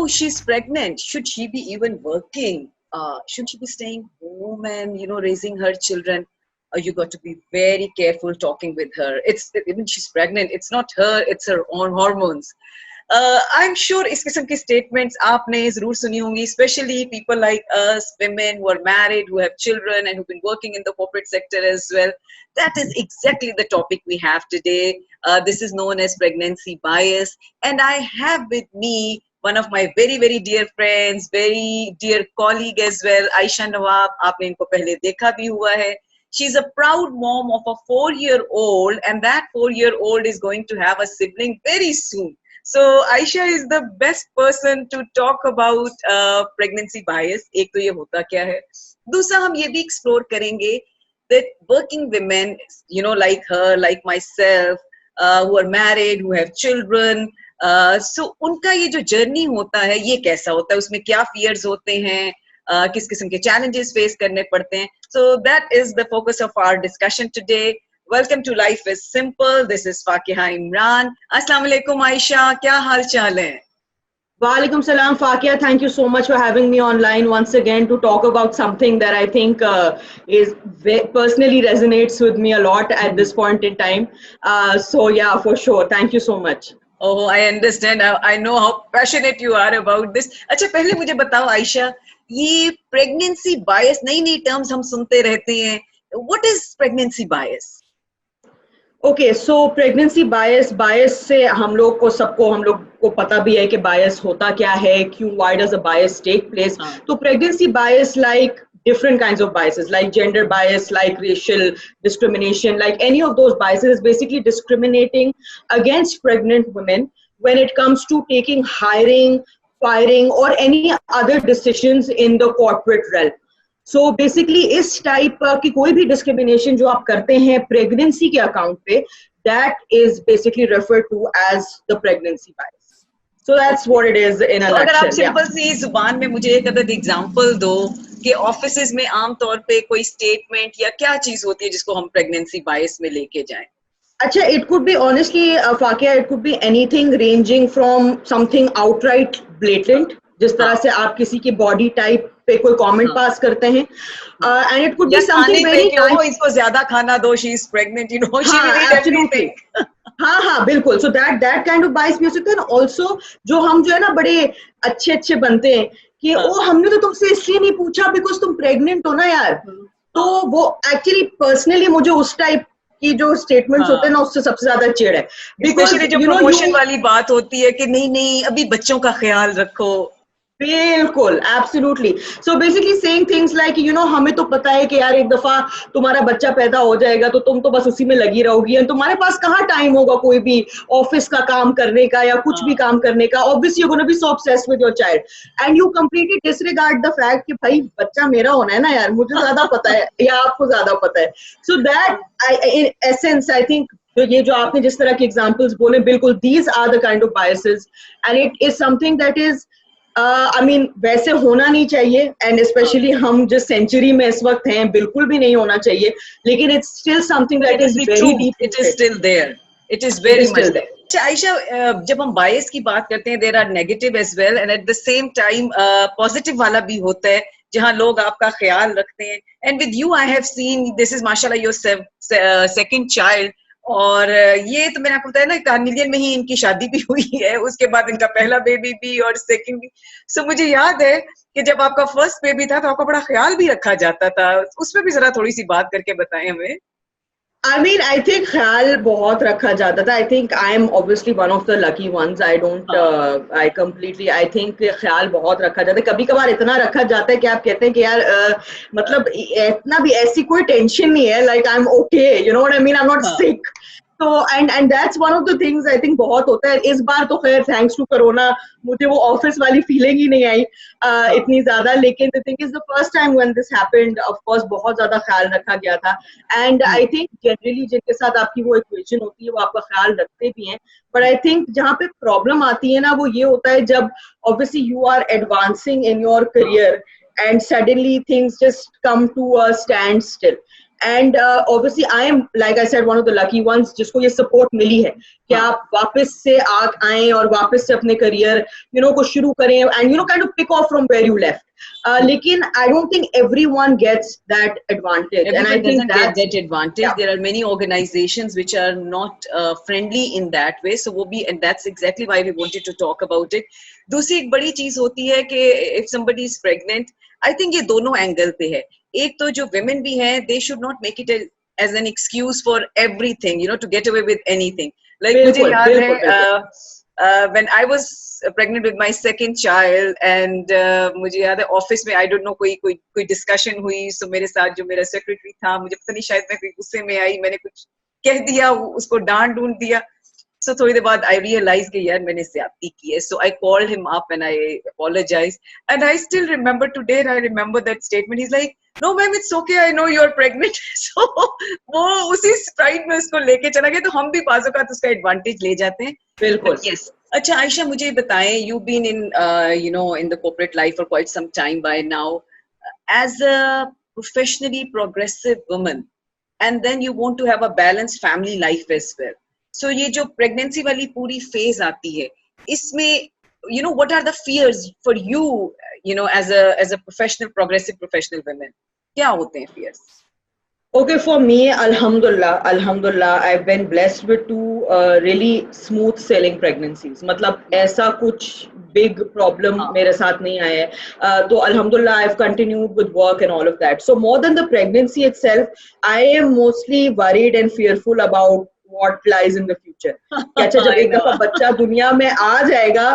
oh, she's pregnant. Should she be even working? Should she be staying home and, raising her children? You got to be very careful talking with her. Even she's pregnant. It's not her. It's her own hormones. I'm sure इस किस्म की statements आपने जरूर सुनी होंगी, especially people like us, women who are married, who have children, and who've been working in the corporate sector as well. That is exactly the topic we have today. This is known as pregnancy bias, and I have with me one of my very, very dear friends, very dear colleague as well, Aisha Nawab. आपने इनको पहले देखा भी हुआ है. She's a proud mom of a 4-year-old, and that 4-year-old is going to have a sibling very soon. So Aisha is the best person to talk about pregnancy bias. एक तो ये होता क्या है, दूसरा हम ये भी explore करेंगे that working women, like her, like myself, who are married, who have children, so उनका ये जो journey होता है ये कैसा होता है, उसमें क्या fears होते हैं, किस किस्म के challenges face करने पड़ते हैं. So that is the focus of our discussion today. Welcome to Life is Simple. This is Fakiha Imran. Assalamu alaikum Aisha. क्या हाल चाल है? Walaikum salam, Fakiha. Thank you so much for having me online once again to talk about something that I think personally resonates with me a lot at this point in time. So yeah, for sure. Thank you so much. Oh, I understand. I know how passionate you are about this. अच्छा, पहले मुझे बताओ आयशा, ये pregnancy bias, नई terms हम सुनते रहते हैं. What is pregnancy bias? Okay, so pregnancy bias से हम लोग को पता भी है कि bias होता क्या है, क्यों, why does a bias take place? तो pregnancy bias, like different kinds of biases, like gender bias, like racial discrimination, like any of those biases, is basically discriminating against pregnant women when it comes to taking hiring, firing, or any other decisions in the corporate realm. So basically इस type की कोई भी discrimination जो आप करते हैं pregnancy के account पे, that is basically referred to as the pregnancy bias. So that's what it is in a nutshell. अगर आप सिंपल सी जुबान में मुझे एक अदद एग्जांपल दो कि ऑफिसेज में आमतौर पे कोई स्टेटमेंट या क्या चीज होती है जिसको हम प्रेगनेंसी बायस में लेके जाएं. अच्छा, it could be honestly, Fakiha, it could be anything ranging from something outright blatant, जिस तरह से आप किसी की बॉडी टाइप पे कोई कमेंट पास करते हैं, and it could be something very nice. इसको ज्यादा खाना दो, she is pregnant, she will eat everything. हाँ, बिल्कुल. So that kind of bias भी हो सकता है. Also जो हम जो है ना बड़े अच्छे बनते हैं कि ओ हमने तो तुमसे इसलिए नहीं पूछा बिकॉज तुम प्रेग्नेंट हो ना यार. तो वो एक्चुअली पर्सनली मुझे उस टाइप की जो स्टेटमेंट्स होते हैं ना उससे सबसे ज्यादा चिढ़ है. बिकॉज जो प्रमोशन वाली बात होती है कि नहीं अभी बच्चों का ख्याल रखो. बिल्कुल, absolutely. So basically saying things like हमें तो पता है कि यार एक दफा तुम्हारा बच्चा पैदा हो जाएगा तो तुम तो बस उसी में लगी रहोगी, और तुम्हारे पास कहाँ टाइम होगा कोई भी ऑफिस का काम करने का या कुछ भी काम करने का. Obviously you gonna be so obsessed with your child and you completely disregard the fact कि भाई बच्चा मेरा होना है ना यार, मुझे ज्यादा पता है या आपको ज्यादा पता है. So that in essence I think ये जो आपने जिस तरह के एग्जांपल्स बोले, बिल्कुल these are the kind of biases and it is something that is वैसे होना नहीं चाहिए, एंड स्पेशली हम जिस सेंचुरी में इस वक्त हैं बिल्कुल भी नहीं होना चाहिए, लेकिन it's still something that is very deep. It is still there. It is very much there. अच्छा आयशा, जब हम बायस की बात करते हैं, there are negative as well and at the same time positive वाला भी होता है जहां लोग आपका ख्याल रखते हैं. And with you I have seen this is माशाल्लाह योर सेकंड चाइल्ड, और ये तो मैंने आपको बताया ना, कार्निलियन में ही इनकी शादी भी हुई है, उसके बाद इनका पहला बेबी भी और सेकंड भी. सो मुझे याद है कि जब आपका फर्स्ट बेबी था तो आपका बड़ा ख्याल भी रखा जाता था, उसमें भी जरा थोड़ी सी बात करके बताएं हमें. I mean, I think ख्याल बहुत रखा जाता था. I think I am obviously one of the lucky ones. I don't, I think ख्याल बहुत रखा जाता है. कभी कभार इतना रखा जाता है कि आप कहते हैं कि यार मतलब इतना भी ऐसी कोई टेंशन नहीं है. Like I'm okay, you know what I mean? I'm not sick. So and that's one of the things I think बहुत होता है. इस बार तो खैर thanks to corona मुझे वो ऑफिस वाली फीलिंग ही नहीं आई इतनी ज्यादा, लेकिन the thing is the first time when this happened, of course बहुत ज्यादा ख्याल रखा गया था. And I think generally जिनके साथ आपकी वो इक्वेशन होती है वो आपका ख्याल रखते भी हैं, but I think जहाँ पे प्रॉब्लम आती है ना वो ये होता है जब obviously you are advancing in your career and suddenly things just come to a standstill. And obviously I am like I said one of the lucky ones जिसको ये सपोर्ट मिली है कि हाँ आप वापस से आए और वापस से अपने करियर को शुरू करें and kind of pick off from where you left. लेकिन I don't think everyone gets that advantage and I everyone think doesn't get that's that advantage. या There are many organizations which are not friendly in that way, so वो भी, and that's exactly why we wanted to talk about it. दूसरी एक बड़ी चीज होती है कि if somebody is pregnant, I think ये दोनों एंगल पे है. एक तो जो women भी हैं, they should not make it as an excuse for everything, to get away with anything. Like मुझे बिल्कुल याद है बिल्कुल बिल्कुल when I was pregnant with my second child, and मुझे याद है ऑफिस में I don't know कोई डिस्कशन हुई, so मेरे साथ जो मेरा सेक्रेटरी था, मुझे पता नहीं, शायद मैं कोई गुस्से में आई, मैंने कुछ कह दिया, उसको डांट डूंट दिया. So थोड़ी देर बाद I realized कि यार मैंने ज्यादती की है. So I called him up and I apologized. And I still remember today, and I remember that statement. He's like, "No, ma'am, it's okay. I know you're pregnant." So वो उसी Sprite में उसको लेके चला गया. तो हम भी बाज़ औक़ात उसका एडवांटेज ले जाते हैं. बिल्कुल. But yes. अच्छा आयशा, मुझे बताएं, you've been in in the corporate life for quite some time by now. As a professionally progressive woman, and then you want to have a balanced family life as well. So ये जो pregnancy वाली पूरी phase आती है, इसमें what are the fears for you, as a professional, progressive professional women? क्या होते हैं fears? Okay, for me, Alhamdulillah, I've been blessed with two really smooth sailing pregnancies. मतलब ऐसा कुछ big problem मेरे साथ नहीं आया है. तो Alhamdulillah, I've continued with work and all of that. So more than the pregnancy itself, I am mostly worried and fearful about what lies in the future. कि अच्छा जब एक दफा बच्चा दुनिया में आ जाएगा,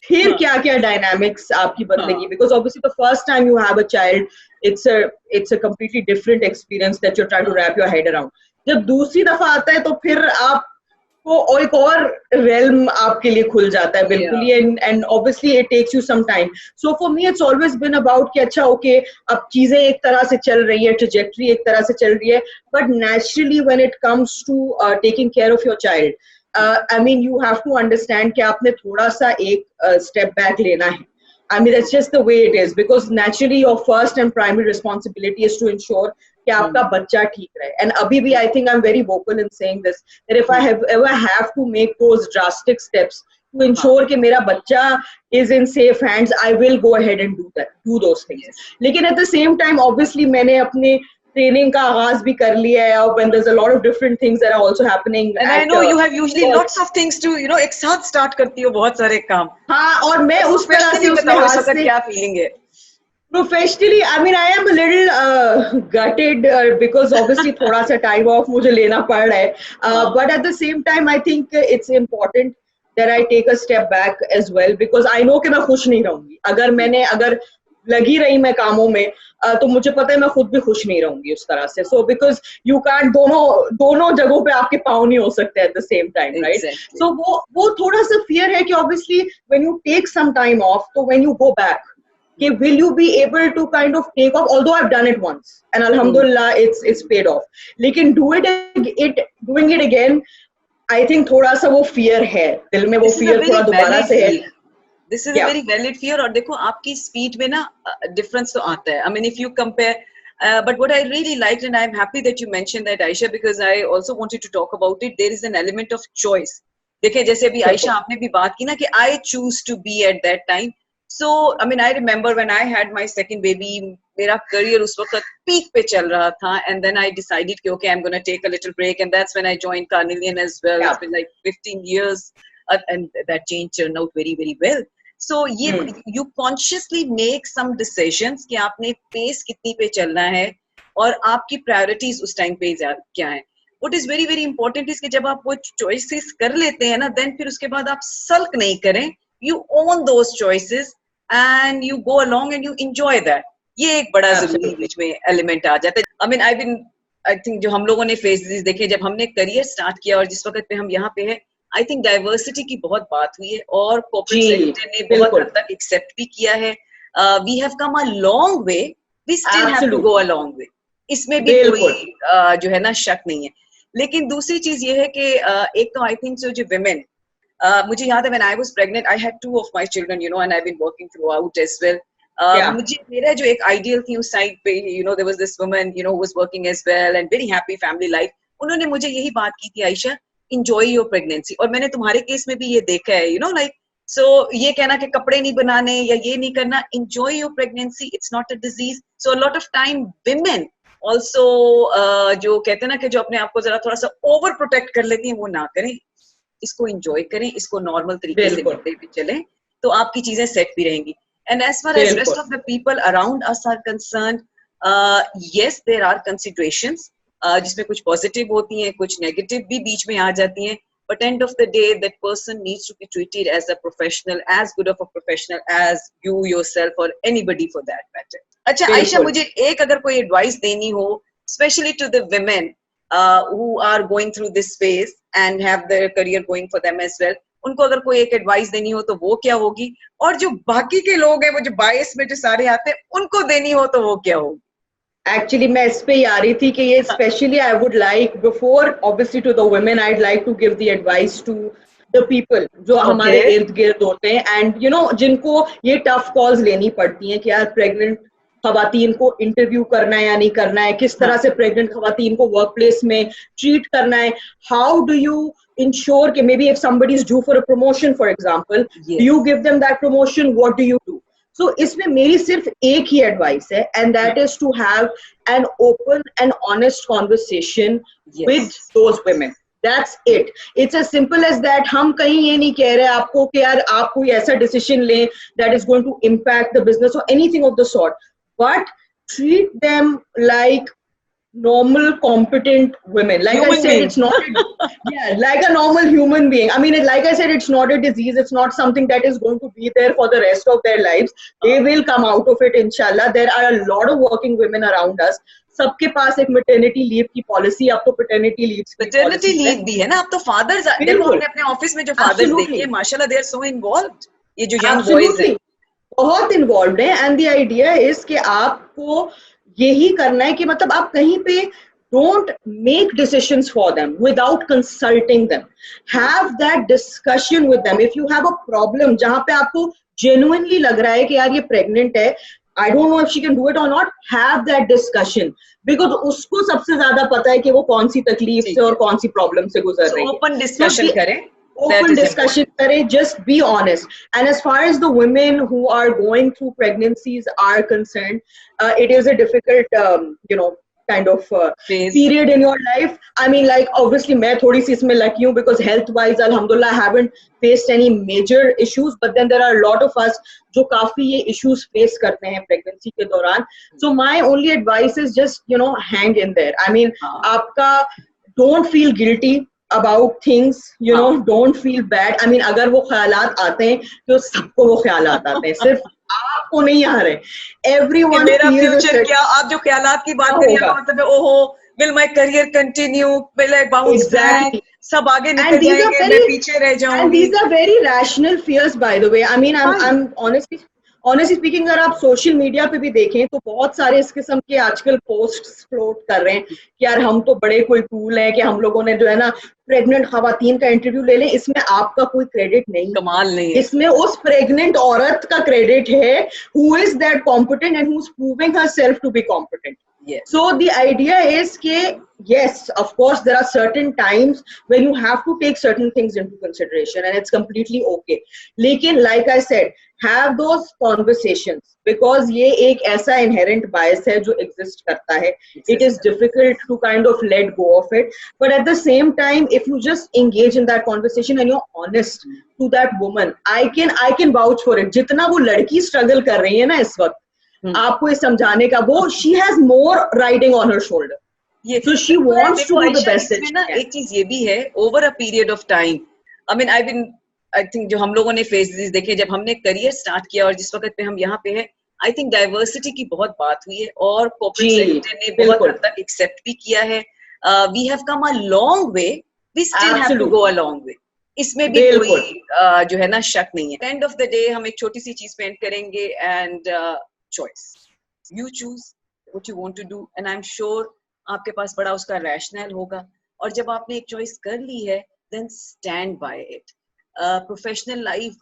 फिर क्या क्या डायनामिक्स आपकी बदलेगी, because obviously the first time you have a child, it's a completely different experience that you're trying to wrap your head around. जब दूसरी दफा आता है तो फिर आपको एक और realm आपके लिए खुल जाता है बिल्कुल ही, and obviously it takes you some time. So for me it's always been about कि अच्छा okay, अब चीजें एक तरह से चल रही है, trajectory एक तरह से चल रही है, but naturally when it comes to taking care of your child, I mean you have to understand कि आपने थोड़ा सा एक step back लेना है. I mean that's just the way it is, because naturally your first and primary responsibility is to ensure कि आपका बच्चा ठीक रहे. And अभी भी I think I'm very vocal in saying this, that if I ever have to make those drastic steps to ensure कि मेरा बच्चा is in safe hands, I will go ahead and do those things. Yes. लेकिन at the same time obviously मैंने अपने training का आगाज भी कर लिया है, और when there's a lot of different things that are also happening. And I know you have usually lots of things to, एक साथ start करती हो बहुत सारे काम. हाँ, और मैं उस तरह से उस लिहाज से क्या फीलिंग है? Professionally, I mean, I am a little gutted because obviously थोड़ा सा time off मुझे लेना पड़ रहा है. But at the same time, I think it's important that I take a step back as well, because I know कि मैं खुश नहीं रहूंगी. अगर लगी रही मैं कामों में, तो मुझे पता है मैं खुद भी खुश नहीं रहूंगी उस तरह से. So because you can't दोनों जगहों पे आपके पाँव नहीं हो सकते at the same time, right? Exactly. So वो थोड़ा सा fear है कि obviously when you take some time off, so when you go back, okay, will you be able to kind of take off? Although I've done it once, and Alhamdulillah, it's paid off. लेकिन doing it again, I think थोड़ा सा वो fear है, दिल में वो fear थोड़ा दोबारा से है. This is a very valid fear. और देखो आपकी speed में ना difference तो आता है. I mean, if you compare, but what I really liked, and I'm happy that you mentioned that, Aisha, because I also wanted to talk about it. There is an element of choice. देखिए जैसे अभी आयशा आपने भी बात की ना कि I choose to be at that time. So, I mean, I remember when I had my second baby, मेरा career उस वक्त peak पे चल रहा था, and then I decided कि okay, I'm going to take a little break, and that's when I joined Carnelian as well. It's been like 15 years, and that change turned out very, very well. So, you consciously make some decisions कि आपने pace कितनी पे चलना है और आपकी priorities उस time पे क्या है. What is very, very important is कि जब आप वो choices कर लेते हैं ना, then फिर उसके बाद आप sulk नहीं करें. You own those choices and you go along and you enjoy that. ये एक बड़ा जरूरी बीच में element आ जाता है. I mean, I think जो हम लोगों ने phases देखे, जब हमने career start किया और जिस वक्त पे हम यहाँ पे हैं, I think diversity की बहुत बात हुई है और corporate sector ने बहुत हद तक accept भी किया है. We have come a long way. We still have to go a long way. इसमें भी कोई जो है ना शक नहीं है. लेकिन दूसरी चीज ये है कि एक तो I think so जो women, मुझे याद है when I was pregnant, I had two of my children, and I've been working throughout as well. मुझे मेरा जो एक आइडियल थी उस साइड पे, there was this woman who was working as well and very happy family life. उन्होंने मुझे यही बात की थी, आयशा enjoy your pregnancy. और मैंने तुम्हारे केस में भी ये देखा है, like, so ये कहना कि कपड़े नहीं बनाने या ये नहीं करना, enjoy your pregnancy, it's not a disease. So a lot of time women also जो कहते हैं ना कि जो अपने आप को जरा थोड़ा सा ओवर प्रोटेक्ट कर लेती हैं, वो ना करें, इसको एंजॉय करें, इसको नॉर्मल तरीके से करते हुए चलें, तो आपकी चीजें सेट भी रहेंगी. And as far as rest of the people around us are concern, yes there are considerations जिसमें कुछ पॉजिटिव होती हैं, कुछ नेगेटिव भी बीच में आ जाती हैं, but end of the day that person needs to be treated as a professional, as good of a professional as you yourself or anybody for that matter. अच्छा आयशा, मुझे एक अगर कोई एडवाइस देनी हो, especially to the women who are going through this phase and have their career going for them as well, उनको अगर कोई एक एडवाइस देनी हो तो वो क्या होगी, और जो बाकी के लोग हैं, वो जो बायस में जो सारे आते हैं, उनको देनी हो तो वो क्या होगी? एक्चुअली मैं इस पे ही आ रही थी कि ये specially I would like before obviously to the women, I would like to give the advice to the people जो हमारे इर्द गिर्द होते हैं एंड जिनको ये टफ कॉल्स लेनी पड़ती हैं कि यार प्रेग्नेंट खवातीन को इंटरव्यू करना है या नहीं करना है, किस तरह से प्रेग्नेंट खवातीन को वर्क प्लेस में ट्रीट करना है, हाउ डू यू ensure कि maybe if somebody is due for a promotion for example, do you give them that promotion, what do you do? So इसमें मेरी सिर्फ एक ही एडवाइस है and that is to have an open and honest conversation with those women. That's it. It's as simple as that. हम कहीं ये नहीं कह रहे आपको कि यार आप कोई ऐसा decision लें that is going to impact the business or anything of the sort, but treat them like normal competent women, like human I said being. It's not like a normal human being. I mean, like I said, it's not a disease, it's not something that is going to be there for the rest of their lives. They will come out of it inshallah. There are a lot of working women around us. सबके पास एक maternity leave की policy, अब तो paternity leave भी है ना, अब तो fathers, देखो हमने अपने ऑफिस में जो fathers देखे हैं, माशाल्लाह they are so involved, ये जो young boys हैं बहुत involved हैं. And the idea is कि आपको यही करना है कि मतलब आप कहीं पे don't make decisions for them without consulting them. Have that discussion with them. If you have a problem जहाँ पे आपको genuinely लग रहा है कि यार ये pregnant है, I don't know if she can do it or not, have that discussion. Because उसको सबसे ज्यादा पता है कि वो कौन सी तकलीफ से और कौन सी प्रॉब्लम से गुजर रही है. Open discussion करें. Open discussion करें, just be honest. And as far as the women who are going through pregnancies are concerned, it is a difficult, kind of period in your life. I mean, like obviously मैं थोड़ी सी इसमें lucky हूँ because health wise alhamdulillah I haven't faced any major issues, but then there are a lot of us जो काफी ये issues face करते हैं pregnancy के दौरान. So my only advice is just hang in there. I mean आपका don't feel guilty about things, don't feel bad. I mean अगर वो ख्यालात आते हैं तो सबको वो ख्यालात आते हैं, सिर्फ आपको नहीं आ रहे. Everyone मेरा फ्यूचर क्या, आप जो ख्यालात की बात करिए मतलब ओहो, will my career continue, will I bounce back, सब आगे निकल जाएंगे, मैं पीछे रह जाऊंगी. And these are very rational fears, by the way. I mean I'm honestly speaking, अगर आप सोशल मीडिया पे भी देखें तो बहुत सारे इस किस्म के आजकल पोस्ट्स फ्लोट कर रहे हैं कि यार हम तो बड़े कोई कूल हैं कि हम लोगों ने जो है ना प्रेग्नेंट खवातीन का इंटरव्यू ले लें. इसमें आपका कोई क्रेडिट नहीं, कमाल नहीं, इसमें उस प्रेग्नेंट औरत का क्रेडिट है who is that competent and who's proving herself to be competent. Yes. So the idea is that yes, of course there are certain times when you have to take certain things into consideration and it's completely okay. Lekin like I said, have those conversations because ये एक ऐसा inherent bias है जो exist करता है. It is difficult to kind of let go of it, but at the same time if you just engage in that conversation and you're honest to that woman, I can vouch for it. जितना वो लड़की struggle कर रही है ना इस वक्त, आपको ये समझाने का वो she has more riding on her shoulder. So she wants to do the best that she can. एक चीज ये भी है, over a period of time, I think जो हम लोगों ने फेजेस देखे जब हमने करियर स्टार्ट किया और जिस वक्त पे हम यहाँ पे हैं, आई थिंक डाइवर्सिटी की बहुत बात हुई है और कॉर्पोरेट सेक्टर ने बहुत हद तक एक्सेप्ट भी किया है. We have come a long way, we still have to go a long way. इसमें भी कोई जो है ना शक नहीं है. एंड ऑफ द डे हम एक छोटी सी चीज पे एंड करेंगे and choice. You choose what you want to do and I'm sure आपके पास बड़ा उसका rationale होगा. और जब आपने एक choice कर ली है then stand by it. Professional life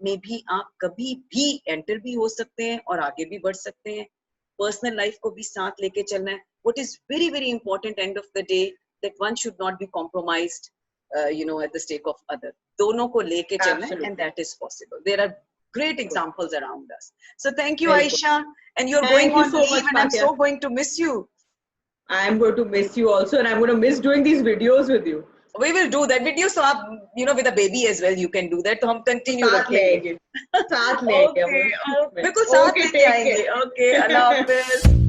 में भी आप कभी भी एंटर भी हो सकते हैं और आगे भी बढ़ सकते हैं, पर्सनल लाइफ को भी साथ लेके चलना है. What is very very important end of the day, that one should not be compromised, at the stake of other. दोनों को लेके चलना है, and Absolutely. that is possible. There are great Good. examples around us. So thank you, बिल्कुल. Aisha, and you're going Thank you on so leave, much, and I'm Fakia. so going to miss you. I'm going to miss you also, and I'm going to miss doing these videos with you. We will do that video. So आप, with a baby as well, you can do that. तो हम continue साथ ले रखेंगे. आएंगे, साथ ले आएंगे Okay, हम. बिल्कुल साथ Okay, लेके take आएंगे. care. Okay, अल्लाह हाफिज.